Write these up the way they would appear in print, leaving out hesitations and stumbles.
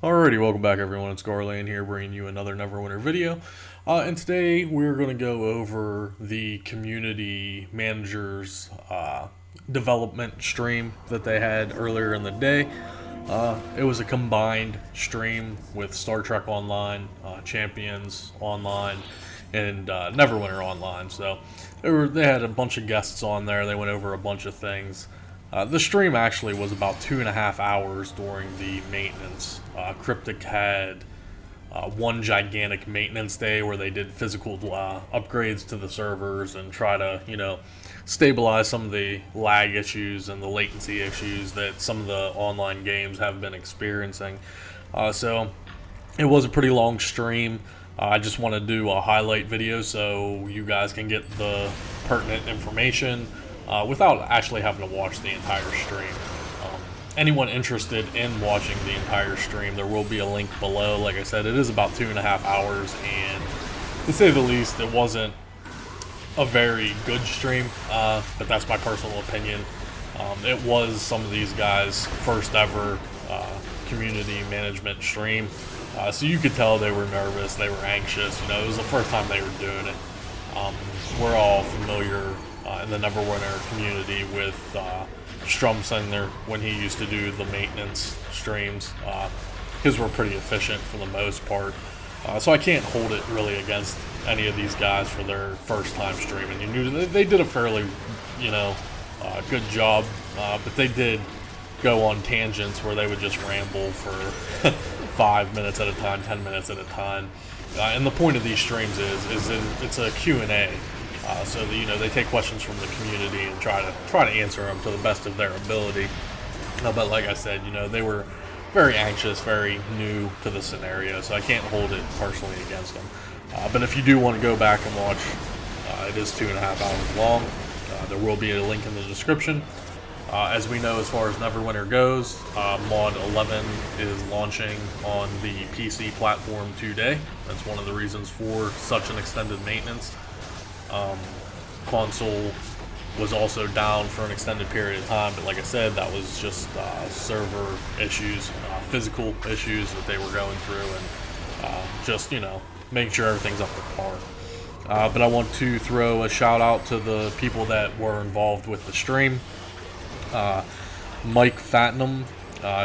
Alrighty, welcome back everyone, it's Garland here bringing you another Neverwinter video. And today we're going to go over the community manager's development stream that they had earlier in the day. It was a combined stream with Star Trek Online, Champions Online, and Neverwinter Online. So they had a bunch of guests on there, they went over a bunch of things. The stream actually was about 2.5 hours during the maintenance. Cryptic had one gigantic maintenance day where they did physical upgrades to the servers and try to, stabilize some of the lag issues and the latency issues that some of the online games have been experiencing. So it was a pretty long stream. I just want to do a highlight video so you guys can get the pertinent information without actually having to watch the entire stream. Anyone interested in watching the entire stream, there will be a link below. Like I said, it is about 2.5 hours, and to say the least, it wasn't a very good stream, but that's my personal opinion. It was some of these guys' first ever community management stream, so you could tell they were nervous, they were anxious. It was the first time they were doing it. We're all familiar in the Neverwinter community with Strumsinger when he used to do the maintenance streams. His were pretty efficient for the most part, so I can't hold it really against any of these guys for their first time streaming. You knew they did a fairly, good job, but they did go on tangents where they would just ramble for 5 minutes at a time, 10 minutes at a time. And the point of these streams is it's a Q&A. So that, they take questions from the community and try to answer them to the best of their ability. But like I said, they were very anxious, very new to the scenario, so I can't hold it personally against them. But if you do want to go back and watch, it is 2.5 hours long. There will be a link in the description. As we know, as far as Neverwinter goes, Mod 11 is launching on the PC platform today. That's one of the reasons for such an extended maintenance. Console was also down for an extended period of time, but like I said, that was just server issues, physical issues that they were going through, and just making sure everything's up to par. But I want to throw a shout out to the people that were involved with the stream. Mike Fatnam,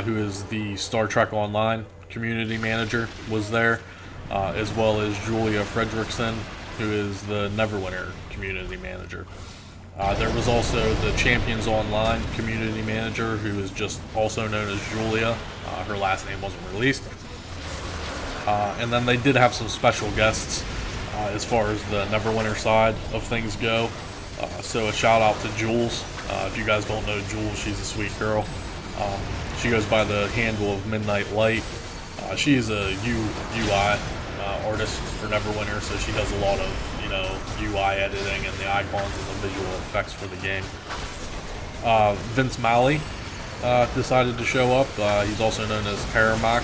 who is the Star Trek Online community manager, was there, as well as Julia Fredrickson, who is the Neverwinter community manager. There was also the Champions Online community manager, who is just also known as Julia. Her last name wasn't released. And then they did have some special guests as far as the Neverwinter side of things go. So a shout out to Jules. If you guys don't know Jules, she's a sweet girl. She goes by the handle of Midnight Light. She is a UI artist for Neverwinter, so she does a lot of UI editing and the icons and the visual effects for the game. Vince Malley decided to show up. He's also known as Terramac.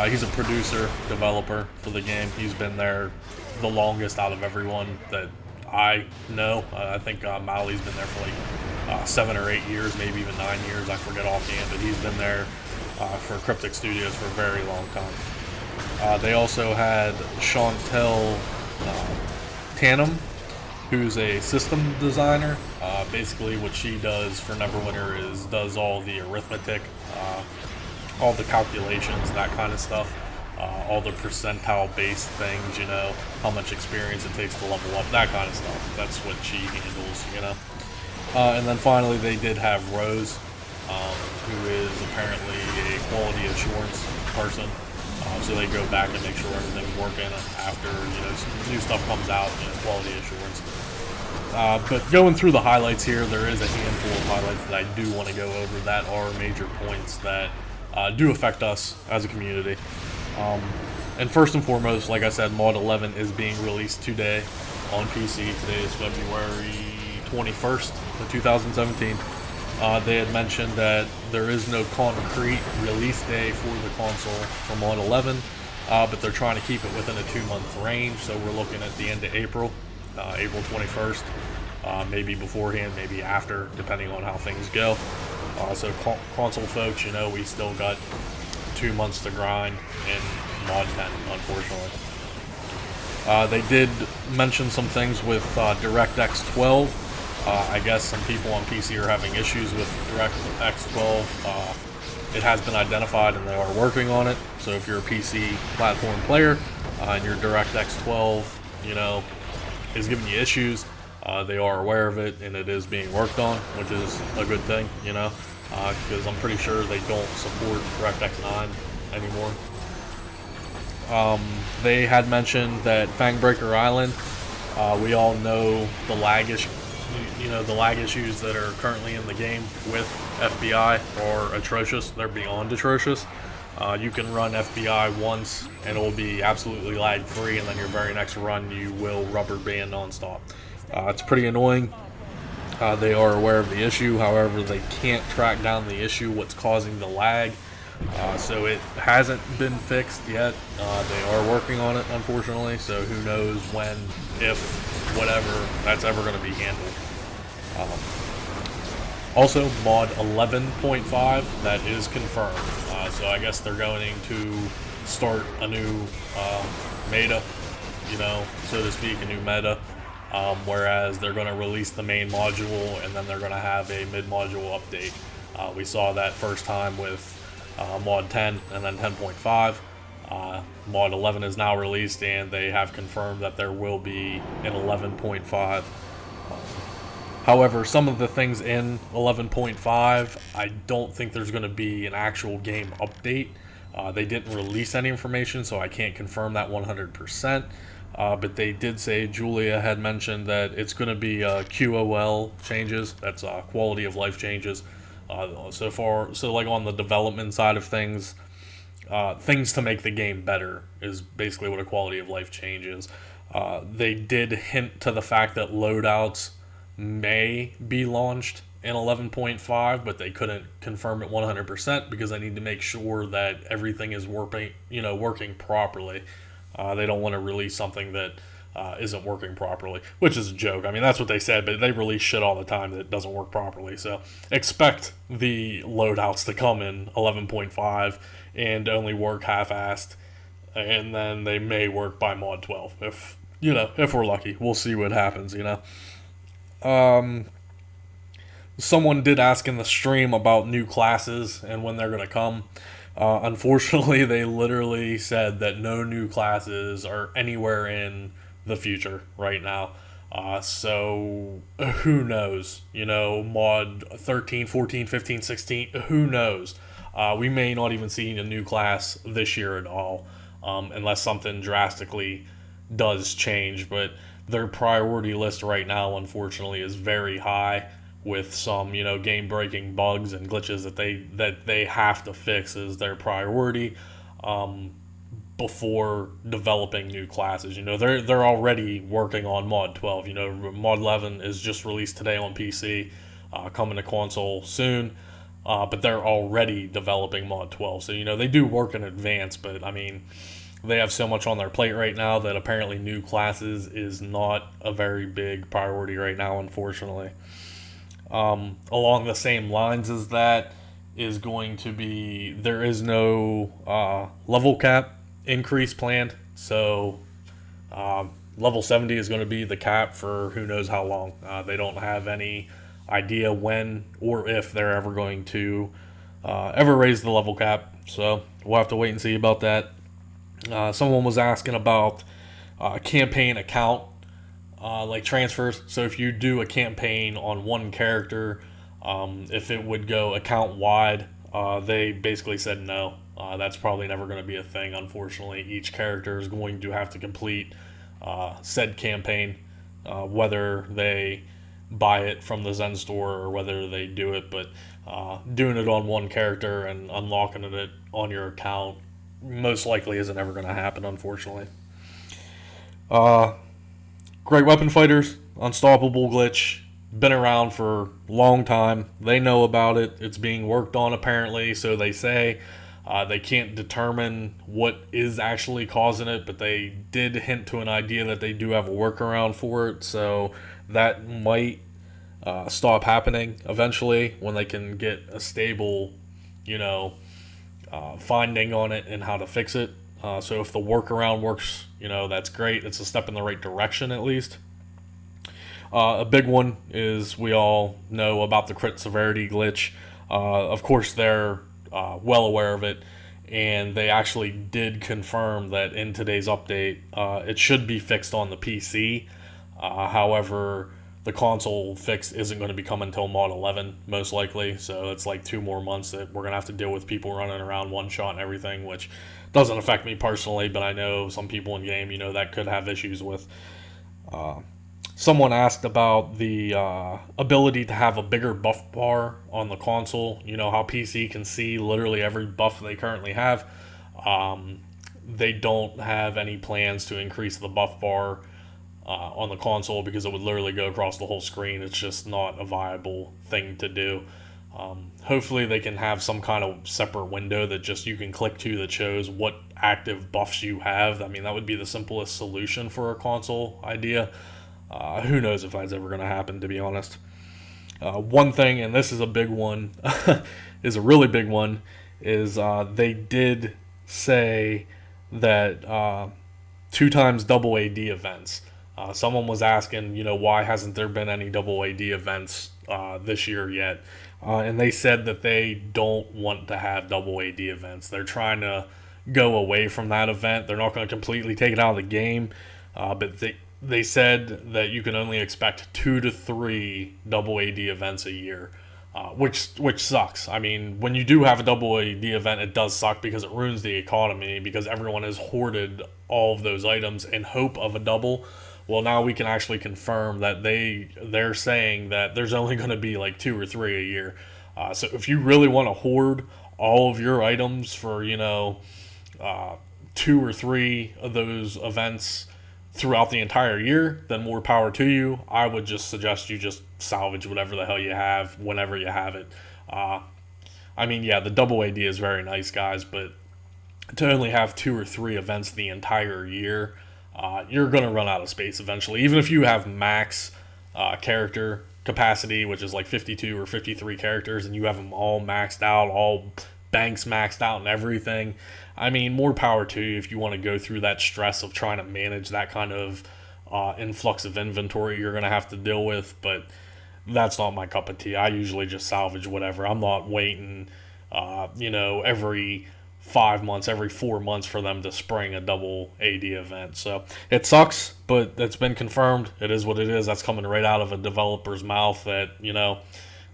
He's a producer, developer for the game. He's been there the longest out of everyone that I know. I think Malley's been there for like 7 or 8 years, maybe even 9 years. I forget offhand, but he's been there for Cryptic Studios for a very long time. They also had Chantel Tanem, who's a system designer. Basically what she does for Neverwinter is does all the arithmetic, all the calculations, that kind of stuff, all the percentile based things, how much experience it takes to level up, that kind of stuff. That's what she handles, And then finally they did have Rose, who is apparently a quality assurance person. So they go back and make sure everything's working after some new stuff comes out, quality assurance. But going through the highlights here, there is a handful of highlights that I do want to go over that are major points that do affect us as a community. And first and foremost, like I said, Mod 11 is being released today on PC. Today is February 21st of 2017. They had mentioned that there is no concrete release day for the console for Mod 11, but they're trying to keep it within a 2-month range, so we're looking at the end of April, April 21st, maybe beforehand, maybe after, depending on how things go. So console folks, we still got 2 months to grind in Mod 10, unfortunately. They did mention some things with DirectX 12. I guess some people on PC are having issues with DirectX 12. It has been identified and they are working on it. So if you're a PC platform player and your DirectX 12, is giving you issues, they are aware of it and it is being worked on, which is a good thing, because I'm pretty sure they don't support DirectX 9 anymore. They had mentioned that Fangbreaker Island, we all know the lag issues that are currently in the game with FBI are atrocious. They're beyond atrocious. You can run FBI once and it will be absolutely lag free, and then your very next run you will rubber band nonstop. It's pretty annoying. They are aware of the issue, however they can't track down the issue, what's causing the lag. So it hasn't been fixed yet. They are working on it, unfortunately, so who knows when, if, whatever, that's ever going to be handled. Also, mod 11.5, that is confirmed. So I guess they're going to start a new meta, so to speak, a new meta. Whereas they're going to release the main module and then they're going to have a mid-module update. We saw that first time with mod 10 and then 10.5. Mod 11 is now released and they have confirmed that there will be an 11.5. However, some of the things in 11.5, I don't think there's going to be an actual game update. They didn't release any information, so I can't confirm that 100%. But they did say, Julia had mentioned that it's going to be QOL changes. That's quality of life changes. So like on the development side of things, things to make the game better is basically what a quality of life change is. They did hint to the fact that loadouts may be launched in 11.5, but they couldn't confirm it 100% because they need to make sure that everything is working properly. They don't want to release something that isn't working properly, which is a joke. I mean, that's what they said, but they release shit all the time that doesn't work properly. So expect the loadouts to come in 11.5 and only work half-assed, and then they may work by mod 12 if we're lucky. We'll see what happens. Someone did ask in the stream about new classes and when they're going to come. Unfortunately, they literally said that no new classes are anywhere in the future right now. So who knows? Mod 13, 14, 15, 16, who knows? We may not even see a new class this year at all, unless something drastically does change. But their priority list right now, unfortunately, is very high, with some game-breaking bugs and glitches that they have to fix as their priority before developing new classes. They're already working on mod 12. Mod 11 is just released today on PC, coming to console soon, but they're already developing mod 12. So they do work in advance, but I mean, they have so much on their plate right now that apparently new classes is not a very big priority right now, unfortunately. Along the same lines as that is going to be, there is no level cap increase planned. So level 70 is going to be the cap for who knows how long. They don't have any idea when or if they're ever going to ever raise the level cap. So we'll have to wait and see about that. Someone was asking about campaign account like transfers. So if you do a campaign on one character, if it would go account wide, they basically said no. That's probably never going to be a thing, unfortunately. Each character is going to have to complete said campaign, whether they buy it from the Zen store or whether they do it. But doing it on one character and unlocking it on your account most likely isn't ever going to happen, unfortunately. Great Weapon Fighters, Unstoppable glitch, been around for a long time. They know about it. It's being worked on apparently, so they say. They can't determine what is actually causing it, but they did hint to an idea that they do have a workaround for it, so that might stop happening eventually when they can get a stable, finding on it and how to fix it. So if the workaround works, that's great. It's a step in the right direction at least. A big one is we all know about the crit severity glitch. Of course, they're well aware of it, and they actually did confirm that in today's update, it should be fixed on the PC. However, the console fix isn't going to be coming until Mod 11, most likely. So it's like 2 more months that we're going to have to deal with people running around one shot and everything, which doesn't affect me personally, but I know some people in game, that could have issues with. Someone asked about the ability to have a bigger buff bar on the console. How PC can see literally every buff they currently have. They don't have any plans to increase the buff bar on the console because it would literally go across the whole screen. It's just not a viable thing to do. Hopefully they can have some kind of separate window that just you can click to that shows what active buffs you have. I mean, that would be the simplest solution for a console idea. Who knows if that's ever going to happen, to be honest. One thing, and this is a big one, is a really big one, is they did say that 2 times double AD events. Someone was asking, why hasn't there been any double AD events this year yet? And they said that they don't want to have double AD events. They're trying to go away from that event. They're not going to completely take it out of the game, but they said that you can only expect 2 to 3 double AD events a year, which sucks. I mean, when you do have a double AD event, it does suck because it ruins the economy because everyone has hoarded all of those items in hope of a double. Well, now we can actually confirm that they're saying that there's only going to be like 2 or 3 a year. So if you really want to hoard all of your items for 2 or 3 of those events throughout the entire year, then more power to you. I would just suggest you just salvage whatever the hell you have whenever you have it. I mean, yeah, the double AD is very nice, guys, but to only have 2 or 3 events the entire year, you're going to run out of space eventually. Even if you have max character capacity, which is like 52 or 53 characters, and you have them all maxed out, all banks maxed out and everything, I mean, more power to you if you want to go through that stress of trying to manage that kind of influx of inventory you're going to have to deal with, but that's not my cup of tea. I usually just salvage whatever. I'm not waiting, every 5 months, every 4 months for them to spring a double AD event. So it sucks, but it's been confirmed. It is what it is. That's coming right out of a developer's mouth that,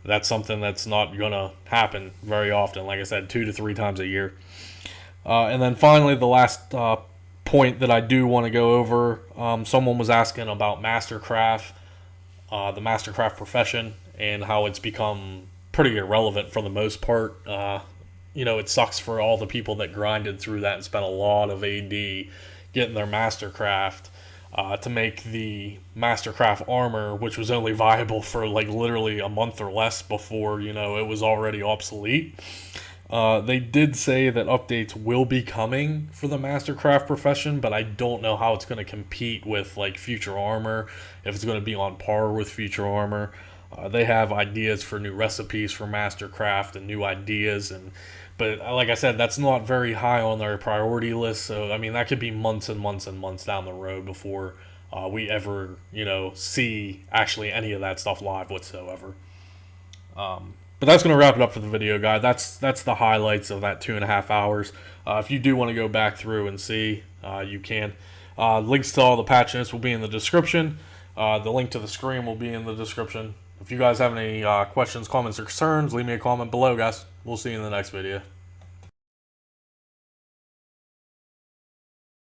that's something that's not going to happen very often. Like I said, 2 to 3 times a year. And then finally, the last point that I do want to go over, someone was asking about Mastercraft, the Mastercraft profession, and how it's become pretty irrelevant for the most part. It sucks for all the people that grinded through that and spent a lot of AD getting their Mastercraft to make the Mastercraft armor, which was only viable for like literally a month or less before, it was already obsolete. They did say that updates will be coming for the Mastercraft profession, but I don't know how it's going to compete with like Future Armor, if it's going to be on par with Future Armor. They have ideas for new recipes for Mastercraft and new ideas, but like I said, that's not very high on their priority list. So I mean, that could be months and months and months down the road before we ever see actually any of that stuff live whatsoever. But that's going to wrap it up for the video, guys. That's the highlights of that 2.5 hours. If you do want to go back through and see, you can. Links to all the patch notes will be in the description. The link to the screen will be in the description. If you guys have any questions, comments, or concerns, leave me a comment below, guys. We'll see you in the next video.